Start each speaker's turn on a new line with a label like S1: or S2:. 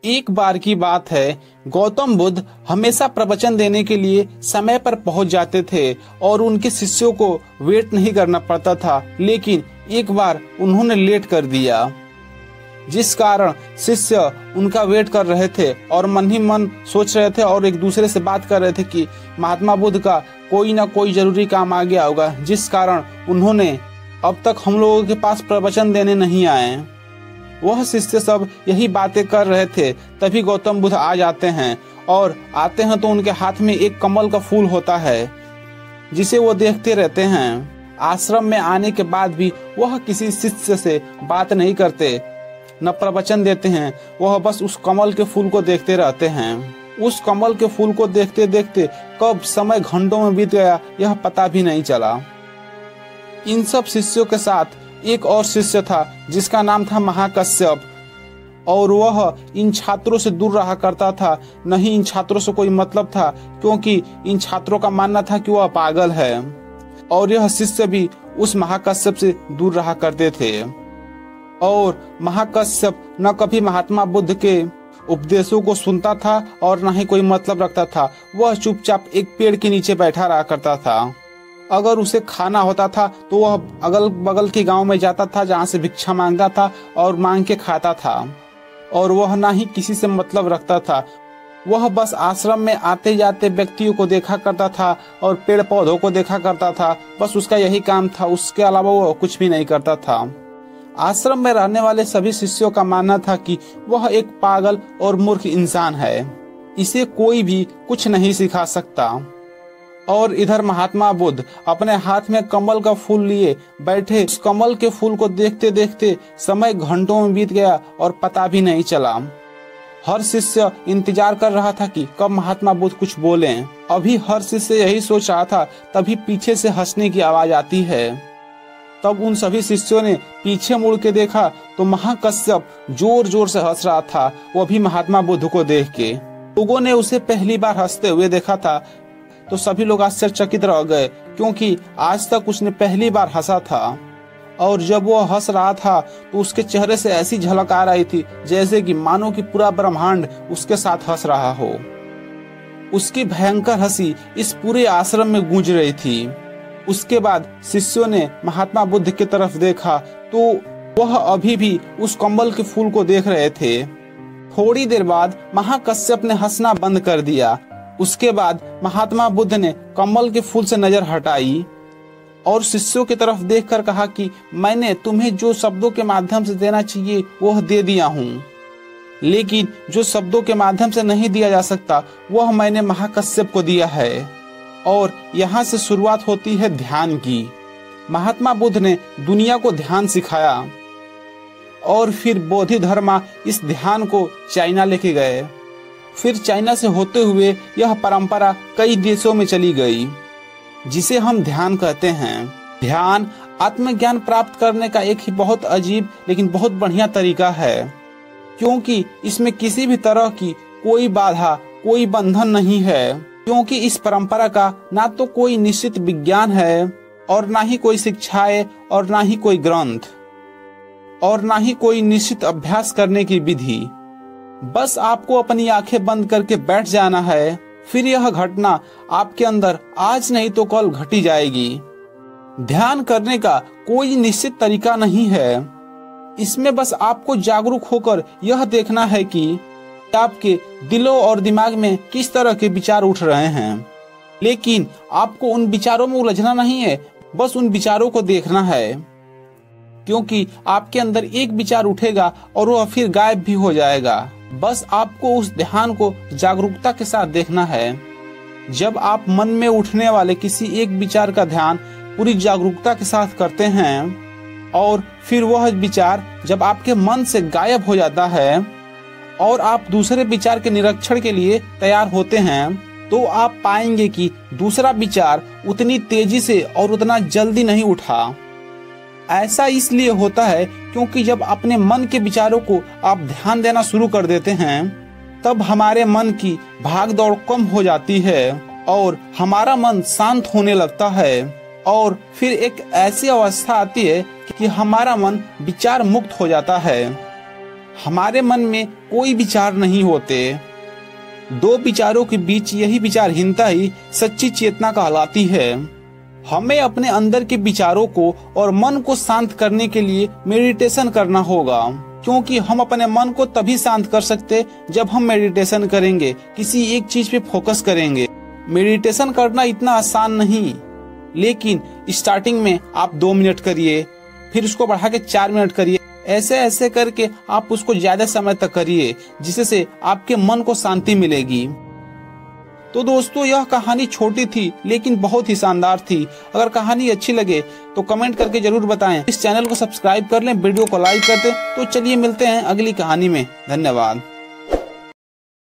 S1: एक बार की बात है, गौतम बुद्ध हमेशा प्रवचन देने के लिए समय पर पहुंच जाते थे और उनके शिष्यों को वेट नहीं करना पड़ता था। लेकिन एक बार उन्होंने लेट कर दिया, जिस कारण शिष्य उनका वेट कर रहे थे और मन ही मन सोच रहे थे और एक दूसरे से बात कर रहे थे कि महात्मा बुद्ध का कोई ना कोई जरूरी काम आ गया होगा, जिस कारण उन्होंने अब तक हम लोगों के पास प्रवचन देने नहीं आए। वह शिष्य सब यही बातें कर रहे थे, तभी गौतम बुद्ध आ जाते हैं और आते हैं तो उनके हाथ में एक कमल का फूल होता है, जिसे वो देखते रहते हैं। आश्रम में आने के बाद भी वह किसी शिष्य से बात नहीं करते, न प्रवचन देते हैं। वह बस उस कमल के फूल को देखते रहते हैं। उस कमल के फूल को देखते देखते कब समय घंटों में बीत गया यह पता भी नहीं चला। इन सब शिष्यों के साथ एक और शिष्य था जिसका नाम था महाकश्यप, और वह इन छात्रों से दूर रहा करता था। नहीं इन छात्रों से कोई मतलब था, क्योंकि इन छात्रों का मानना था कि वह पागल है, और यह शिष्य भी उस महाकश्यप से दूर रहा करते थे। और महाकश्यप न कभी महात्मा बुद्ध के उपदेशों को सुनता था और न ही कोई मतलब रखता था। वह चुपचाप एक पेड़ के नीचे बैठा रहा करता था। अगर उसे खाना होता था तो वह अगल बगल के गांव में जाता था, जहां से भिक्षा मांगता था और मांग के खाता था। और वह ना ही किसी से मतलब रखता था। वह बस आश्रम में आते जाते व्यक्तियों को देखा करता था और पेड़ पौधों को देखा करता था। बस उसका यही काम था, उसके अलावा वह कुछ भी नहीं करता था। आश्रम में रहने वाले सभी शिष्यों का मानना था कि वह एक पागल और मूर्ख इंसान है, इसे कोई भी कुछ नहीं सिखा सकता। और इधर महात्मा बुद्ध अपने हाथ में कमल का फूल लिए बैठे। उस कमल के फूल को देखते देखते समय घंटों में बीत गया और पता भी नहीं चला। हर शिष्य इंतजार कर रहा था कि कब महात्मा बुद्ध कुछ बोलें। अभी हर शिष्य यही सोच रहा था, तभी पीछे से हंसने की आवाज आती है। तब उन सभी शिष्यों ने पीछे मुड़ के देखा तो महाकश्यप जोर जोर से हंस रहा था, वो भी महात्मा बुद्ध को देख के। लोगों ने उसे पहली बार हंसते हुए देखा था तो सभी लोग आश्चर्यचकित रह गए, क्योंकि आज तक उसने पहली बार हंसा था। और जब वो हंस रहा था तो उसके चेहरे से ऐसी झलक आ रही थी जैसे कि मानो कि पूरा ब्रह्मांड उसके साथ हंस रहा हो। उसकी भयंकर हंसी इस पूरे आश्रम में गूंज रही थी। उसके बाद शिष्यों ने महात्मा बुद्ध की तरफ देखा तो वह अभी भी उस कमल के फूल को देख रहे थे। थोड़ी देर बाद महाकश्यप ने हंसना बंद कर दिया। उसके बाद महात्मा बुद्ध ने कमल के फूल से नजर हटाई और शिष्यों की तरफ देखकर कहा कि मैंने तुम्हें जो शब्दों के माध्यम से देना चाहिए वह दे दिया हूँ, लेकिन जो शब्दों के माध्यम से नहीं दिया जा सकता वह मैंने महाकश्यप को दिया है। और यहाँ से शुरुआत होती है ध्यान की। महात्मा बुद्ध ने दुनिया को ध्यान सिखाया और फिर बोधि धर्मा इस ध्यान को चाइना लेके गए। फिर चाइना से होते हुए यह परंपरा कई देशों में चली गई, जिसे हम ध्यान कहते हैं। ध्यान आत्मज्ञान प्राप्त करने का एक ही बहुत अजीब लेकिन बहुत बढ़िया तरीका है, क्योंकि इसमें किसी भी तरह की कोई बाधा, कोई बंधन नहीं है। क्योंकि इस परंपरा का ना तो कोई निश्चित विज्ञान है और ना ही कोई शिक्षाएं और ना ही कोई ग्रंथ और ना ही कोई निश्चित अभ्यास करने की विधि। बस आपको अपनी आंखें बंद करके बैठ जाना है, फिर यह घटना आपके अंदर आज नहीं तो कल घटी जाएगी। ध्यान करने का कोई निश्चित तरीका नहीं है। इसमें बस आपको जागरूक होकर यह देखना है कि आपके दिलों और दिमाग में किस तरह के विचार उठ रहे हैं। लेकिन आपको उन विचारों में उलझना नहीं है, बस उन विचारों को देखना है, क्योंकि आपके अंदर एक विचार उठेगा और वह फिर गायब भी हो जाएगा। बस आपको उस ध्यान को जागरूकता के साथ देखना है। जब आप मन में उठने वाले किसी एक विचार का ध्यान पूरी जागरूकता के साथ करते हैं और फिर वह विचार जब आपके मन से गायब हो जाता है और आप दूसरे विचार के निरीक्षण के लिए तैयार होते हैं, तो आप पाएंगे कि दूसरा विचार उतनी तेजी से और उतना जल्दी नहीं उठा। ऐसा इसलिए होता है क्योंकि जब अपने मन के विचारों को आप ध्यान देना शुरू कर देते हैं, तब हमारे मन की भाग दौड़ कम हो जाती है और हमारा मन शांत होने लगता है। और फिर एक ऐसी अवस्था आती है कि हमारा मन विचार मुक्त हो जाता है। हमारे मन में कोई विचार नहीं होते। दो विचारों के बीच यही विचारहीनता ही सच्ची चेतना कहलाती है। हमें अपने अंदर के विचारों को और मन को शांत करने के लिए मेडिटेशन करना होगा, क्योंकि हम अपने मन को तभी शांत कर सकते जब हम मेडिटेशन करेंगे, किसी एक चीज पे फोकस करेंगे। मेडिटेशन करना इतना आसान नहीं, लेकिन स्टार्टिंग में आप 2 मिनट करिए, फिर उसको बढ़ा के 4 मिनट करिए। ऐसे ऐसे करके आप उसको ज्यादा समय तक करिए, जिससे आपके मन को शांति मिलेगी। तो दोस्तों, यह कहानी छोटी थी लेकिन बहुत ही शानदार थी। अगर कहानी अच्छी लगे तो कमेंट करके जरूर बताएं। इस चैनल को सब्सक्राइब कर लें, वीडियो को लाइक कर दें। तो चलिए मिलते हैं अगली कहानी में। धन्यवाद।